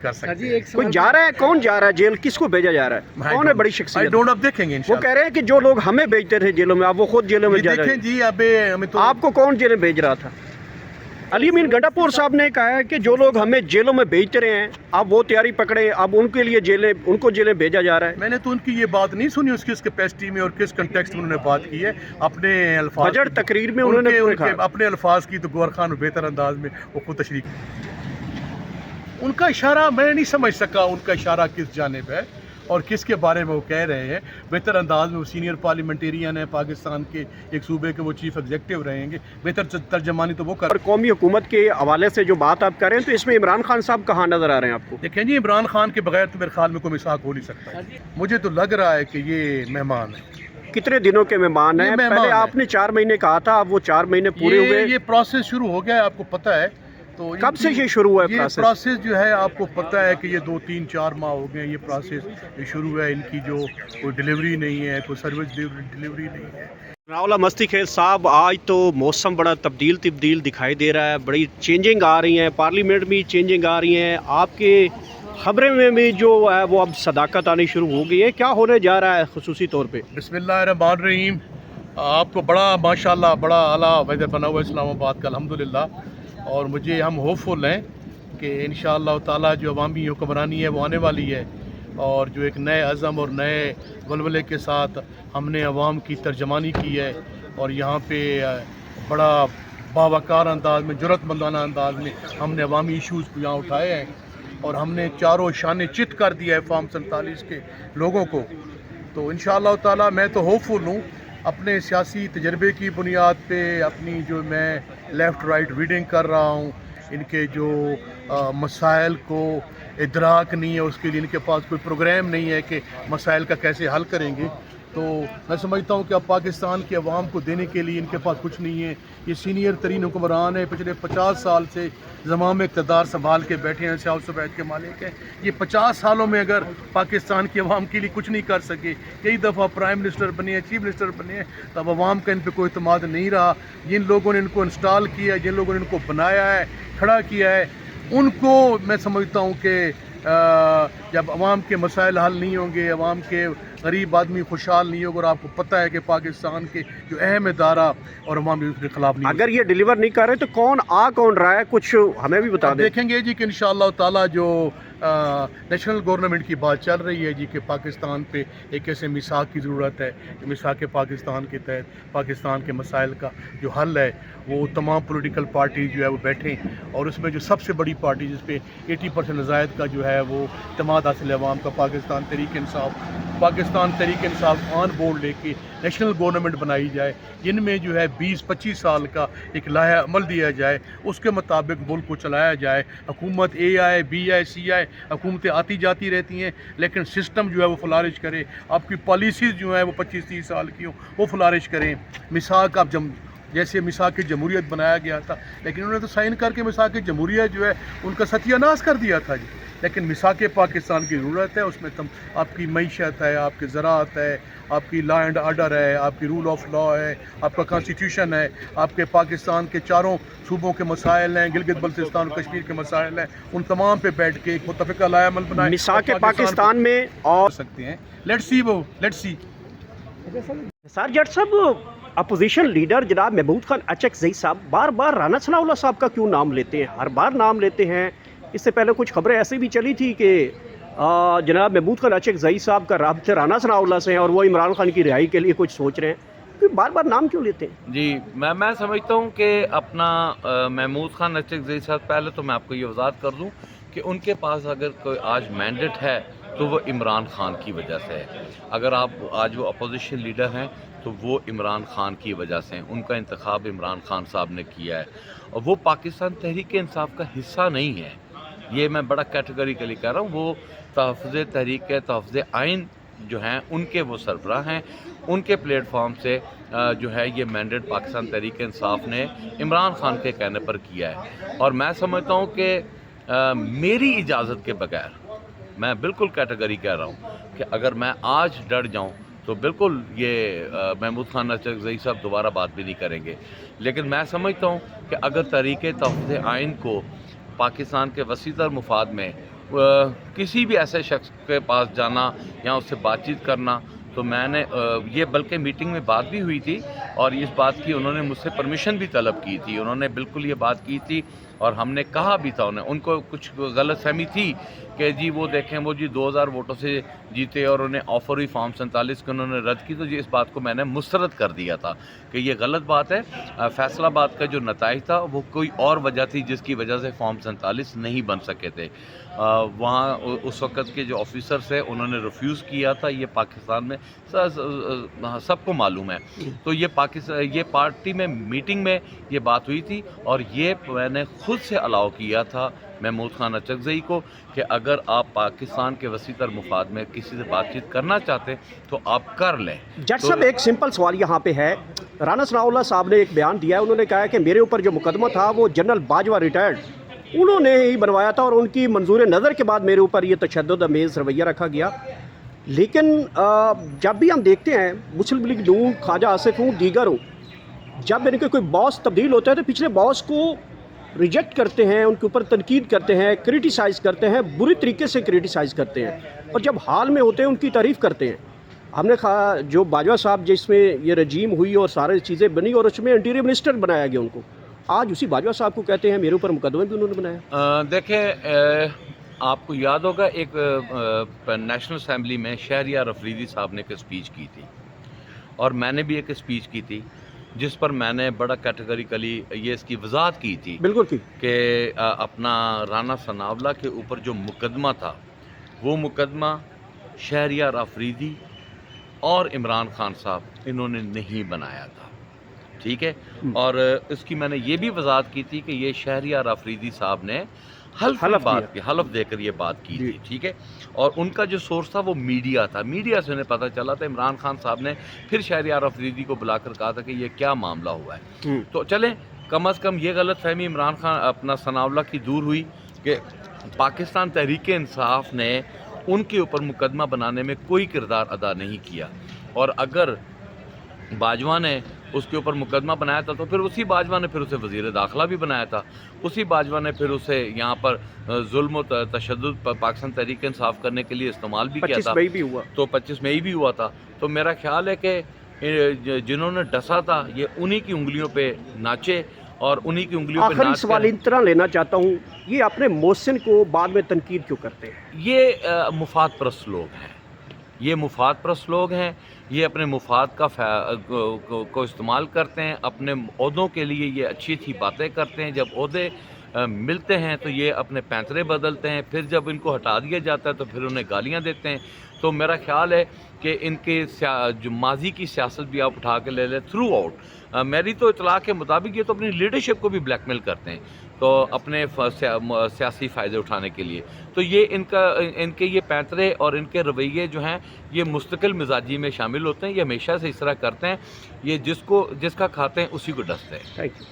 कर सकते जी, हैं। एक कोई सवाल जा रहा है, कौन जा रहा है जेल, किसको भेजा जा रहा है, कौन है बड़ी आई शख्सियत? डोंट, अब देखेंगे वो इंशाल्लाह। कह रहे हैं कि जो लोग हमें भेजते थे जेलों में, अब वो खुद जेलों में ये जा रहे देखें हैं। जी, अबे हमें तो आपको कौन जेल में भेज रहा था? अली अमीन गंडापुर साहब ने कहा है कि जो लोग हमें जेलों में भेजते रहे हैं, अब वो तैयारी पकड़े, अब उनके लिए जेलें, उनको जेलें भेजा जा रहा है। मैंने तो उनकी ये बात नहीं सुनी, उसकी किस कैपेसिटी में और किस कंटेक्स्ट में उन्होंने बात की है। अपने अल्फाज बजट की- तकरीर में उन्होंने पूरे उनके कहा। अपने अल्फाज की तो गौर खान बेहतर अंदाज में वो खुद तशरीह। उनका इशारा मैं नहीं समझ सका, उनका इशारा किस जानिब है और किसके बारे में वो कह रहे हैं। बेहतर अंदाज में वो सीनियर पार्लियामेंटेरियन है पाकिस्तान के, एक सूबे के वो चीफ एग्जीक्यूटिव रहेंगे, बेहतर तर्जमानी तो वो कर। और कौमी हुकूमत के हवाले से जो बात आप कर रहे हैं, तो इसमें इमरान खान साहब कहाँ नजर आ रहे हैं आपको? देखें जी, इमरान खान के बगैर तो मेरे ख्याल में कोई मिसाक हो नहीं सकता। मुझे तो लग रहा है कि ये मेहमान है। कितने दिनों के मेहमान ये हैं? मेहमान पहले है। आपने 4 महीने कहा था, अब वो 4 महीने पूरे हुए। ये प्रोसेस शुरू हो गया है, आपको पता है। तो कब से ये शुरू हुआ है ये प्रोसेस? प्रोसेस जो है आपको पता है कि ये 2-3-4 माह हो गए ये प्रोसेस शुरू है। इनकी जो कोई डिलीवरी नहीं है, कोई सर्विस डिलीवरी नहीं है। रावला मस्ती खेल साहब, आज तो मौसम बड़ा तब्दील दिखाई दे रहा है, बड़ी चेंजिंग आ रही हैं, पार्लियामेंट में चेंजिंग आ रही हैं, आपके खबरें में भी जो है वो अब सदाकत आनी शुरू हो गई है। क्या होने जा रहा है खुसूसी तौर पे? बिस्मिल्लाहिर्रहमानिर्रहीम। आपको बड़ा माशाल्लाह बड़ा आला वेदर बना हुआ है इस्लामाबाद का, अल्हम्दुलिल्लाह। और हम होपफुल हैं कि इंशाअल्लाह ताला जो अवामी हुक्मरानी है वो आने वाली है, और जो एक नए अज़म और नए वलवले के साथ हमने अवाम की तर्जमानी की है, और यहाँ पे बड़ा बावकार अंदाज में, जुर्रतमंदाना अंदाज में हमने अवामी इशूज़ को यहाँ उठाए हैं, और हमने चारों शाने चित कर दिया है फॉर्म 47 के लोगों को। तो इंशाअल्लाह ताला मैं तो होपफुल हूँ, अपने सियासी तजर्बे की बुनियाद पे, अपनी जो मैं लेफ़्ट राइट रीडिंग कर रहा हूँ, इनके जो मसाइल को इदराक नहीं है, उसके लिए इनके पास कोई प्रोग्राम नहीं है कि मसाइल का कैसे हल करेंगे। तो मैं समझता हूँ कि अब पाकिस्तान के अवाम को देने के लिए इनके पास कुछ नहीं है। ये सीनियर तरीन हुक्मरान है, पिछले 50 साल से ज़माम इक़्तिदार संभाल के बैठे हैं, सियाह सफ़ेद के मालिक हैं। ये 50 सालों में अगर पाकिस्तान के अवाम के लिए कुछ नहीं कर सके, कई दफ़ा प्राइम मिनिस्टर बने हैं, चीफ मिनिस्टर बने हैं, तब अवाम का इन पर कोई इत्मीनान नहीं रहा। जिन लोगों ने इनको इंस्टॉल किया है, जिन लोगों ने इनको बनाया है, खड़ा किया है, उनको मैं समझता हूँ कि जब अवाम के मसाइल हल नहीं होंगे, अवाम के गरीब आदमी खुशहाल नहीं होगा, और आपको पता है कि पाकिस्तान के जो अहम इदारा और अवाम उसके खिलाफ नहीं। अगर ये डिलीवर नहीं कर रहे तो कौन रहा है, कुछ हमें भी बता दें। देखेंगे जी कि इंशाअल्लाह ताला जो नेशनल गवर्नमेंट की बात चल रही है जी कि पाकिस्तान पे एक ऐसे मिसाक की ज़रूरत है कि मिसाक पाकिस्तान के तहत पाकिस्तान के मसाइल का जो हल है वो तमाम पॉलिटिकल पार्टी जो है वो बैठें, और उसमें जो सबसे बड़ी पार्टी जिस पे 80% ज़ायद का जो है वो इत्मीनान हासिल है अवाम का, पाकिस्तान तहरीक इंसाफ ऑन बोर्ड लेके नेशनल गवर्नमेंट बनाई जाए, जिनमें जो है 20-25 साल का एक लाया अमल दिया जाए, उसके मुताबिक मुल्क को चलाया जाए। हुकूमत AI, BI, CI हुकूमतें आती जाती रहती हैं, लेकिन सिस्टम जो है वो फ्लारिश करे, आपकी पॉलिसीज़ जो है वो 25-30 साल की हो, वो फ्लारिश करें। मिसाक आप जैसे मिसाक जमहूरियत बनाया गया था, लेकिन उन्होंने तो साइन करके मिसाक जमहूरियत जो है उनका सत्यानाश कर दिया था जी। लेकिन मिसाक पाकिस्तान की ज़रूरत है, उसमें आपकी मईशत है, आपकी ज़राअत है, आपकी लॉ एंड आर्डर है, आपकी रूल ऑफ लॉ है, आपका कॉन्स्टिट्यूशन है, आपके पाकिस्तान के चारों सूबों के मसाइल हैं, गिलगित बल्तिस्तान और कश्मीर के मसाइल हैं, उन तमाम पे बैठ के एक मुत्तफ़िक़ा लायामल बनाए। मिसाक पाकिस्तान में और सकते हैं। Let's see. सर जट साहब, अपोजिशन लीडर जनाब महमूद खान अचकज़ई साहब बार बार राना सनाउल्लाह साहब का क्यों नाम लेते हैं, हर बार नाम लेते हैं? इससे पहले कुछ खबरें ऐसी भी चली थी कि जनाब महमूद खान अचकज़ई साहब का राब्ता राना सनाउल्लाह से है और वो इमरान खान की रिहाई के लिए कुछ सोच रहे हैं, क्यों बार बार नाम क्यों लेते हैं? जी, मैं समझता हूँ कि अपना महमूद खान अचकज़ई साहब, पहले तो मैं आपको ये वज़ाहत कर दूँ कि उनके पास अगर कोई आज मैंडेट है तो वो इमरान खान की वजह से है। अगर आप आज वो अपोजिशन लीडर हैं तो वो इमरान खान की वजह से हैं, उनका इंतखाब इमरान खान साहब ने किया है, और वो पाकिस्तान तहरीक इंसाफ का हिस्सा नहीं है। ये मैं बड़ा कैटेगरिकली कह रहा हूँ। वो तहफ़्फ़ुज़ तहरीक के तहफ़्फ़ुज़ आइन जो हैं उनके वो सरबराह हैं, उनके प्लेटफॉर्म से जो है ये मैंडेट पाकिस्तान तहरीक इंसाफ ने इमरान खान के कहने पर किया है। और मैं समझता हूँ कि मेरी इजाज़त के बगैर, मैं बिल्कुल कैटेगरी कह रहा हूँ कि अगर मैं आज डर जाऊँ तो बिल्कुल ये महमूद खान अचकज़ई साहब दोबारा बात भी नहीं करेंगे। लेकिन मैं समझता हूँ कि अगर तहरीक तहफ़्फ़ुज़ आइन को पाकिस्तान के वसीतर मुफाद में किसी भी ऐसे शख्स के पास जाना या उससे बातचीत करना, तो मैंने ये बल्कि मीटिंग में बात भी हुई थी और इस बात की उन्होंने मुझसे परमिशन भी तलब की थी। उन्होंने बिल्कुल ये बात की थी और हमने कहा भी था उन्हें, उनको कुछ गलतफहमी थी कि जी वो देखें वो जी 2000 वोटों से जीते और उन्हें ऑफर हुई फॉर्म 47 को उन्होंने रद्द की, तो जी इस बात को मैंने मुस्तरद कर दिया था कि ये गलत बात है। फैसलाबाद का जो नताइज था वो कोई और वजह थी जिसकी वजह से फॉर्म 47 नहीं बन सके थे। वहाँ उस वक़्त के जो ऑफिसर्स हैं उन्होंने रिफ्यूज़ किया था। ये पाकिस्तान में सबको मालूम है। तो ये पार्टी में मीटिंग में ये बात हुई थी और ये मैंने खुद से अलाउ किया था महमूद खान अचकज़ई को कि अगर आप पाकिस्तान के वसीतर मुफाद में किसी से बातचीत करना चाहते तो आप कर लें। जज साहब एक सिंपल सवाल यहाँ पे है, राना सनाउल्लाह साहब ने एक बयान दिया है, उन्होंने कहा है कि मेरे ऊपर जो मुकदमा था वो जनरल बाजवा रिटायर्ड उन्होंने ही बनवाया था और उनकी मंजूर नज़र के बाद मेरे ऊपर ये तशद्दुद अमेज़ रवैया रखा गया। लेकिन जब भी हम देखते हैं मुस्लिम लीग नून, ख्वाजा आसिफ हूँ, दीगर हूँ, जब इनके कोई बॉस तब्दील होता है तो पिछले बॉस को रिजेक्ट करते हैं, उनके ऊपर तनकीद करते हैं, क्रिटिसाइज़ करते हैं, बुरी तरीके से क्रिटिसाइज़ करते हैं और जब हाल में होते हैं उनकी तारीफ़ करते हैं। हमने कहा जो बाजवा साहब जिसमें ये रजीम हुई और सारी चीज़ें बनी और उसमें इंटीरियर मिनिस्टर बनाया गया उनको, आज उसी बाजवा साहब को कहते हैं मेरे ऊपर मुकदमे भी उन्होंने बनाया। देखें, आपको याद होगा एक नेशनल असम्बली में शहरियार अफरीदी साहब ने एक स्पीच की थी और मैंने भी एक स्पीच की थी जिस पर मैंने बड़ा कैटेगरिकली ये इसकी वजाहत की थी बिल्कुल की कि अपना राना सनाउल्लाह के ऊपर जो मुकदमा था वो मुकदमा शहरियार अफरीदी और इमरान खान साहब इन्होंने नहीं बनाया था, ठीक है। और इसकी मैंने ये भी वजाहत की थी कि ये शहरियार अफरीदी साहब ने हलफ देकर ये बात की थी, ठीक है। और उनका जो सोर्स था वो मीडिया था, मीडिया से उन्हें पता चला था। इमरान खान साहब ने फिर शहरियार अफरीदी को बुलाकर कहा था कि ये क्या मामला हुआ है। तो चलें, कम अज़ कम ये गलत फहमी इमरान खान अपना सनाउल्लाह की दूर हुई कि पाकिस्तान तहरीक इंसाफ ने उनके ऊपर मुकदमा बनाने में कोई किरदार अदा नहीं किया और अगर बाजवा ने उसके ऊपर मुकदमा बनाया था तो फिर उसी बाजवा ने फिर उसे वज़ीर दाखिला भी बनाया था, उसी बाजवा ने फिर उसे यहाँ पर जुल्म और तशद्दुद पर पाकिस्तान तहरीक इंसाफ करने के लिए इस्तेमाल भी किया था। 25 मई भी हुआ, तो 25 मई भी हुआ था। तो मेरा ख्याल है कि जिन्होंने डसा था ये उन्हीं की उंगलियों पे नाचे और उन्हीं की उंगलियों पे आखिरी सवाल इन तरह लेना चाहता हूँ, ये अपने मोहसिन को बाद में तनकीद क्यों करते हैं? ये मुफाद परस्त लोग हैं, ये मुफाद परस्त लोग हैं, ये अपने मुफाद का को इस्तेमाल करते हैं, अपने ओहदों के लिए ये अच्छी अच्छी बातें करते हैं। जब ओहदे मिलते हैं तो ये अपने पैंतरे बदलते हैं, फिर जब इनको हटा दिया जाता है तो फिर उन्हें गालियां देते हैं। तो मेरा ख्याल है कि इनके जो माजी की सियासत भी आप उठा के ले लें थ्रू आउट, मेरी तो इतला के मुताबिक ये तो अपनी लीडरशिप को भी ब्लैकमेल करते हैं तो अपने सियासी फ़ायदे उठाने के लिए। तो ये इनके ये पैंतरे और इनके रवैये जो हैं ये मुस्तकिल मिजाजी में शामिल होते हैं, ये हमेशा से इस तरह करते हैं, ये जिसका खाते हैं उसी को डसते हैं। Thank you.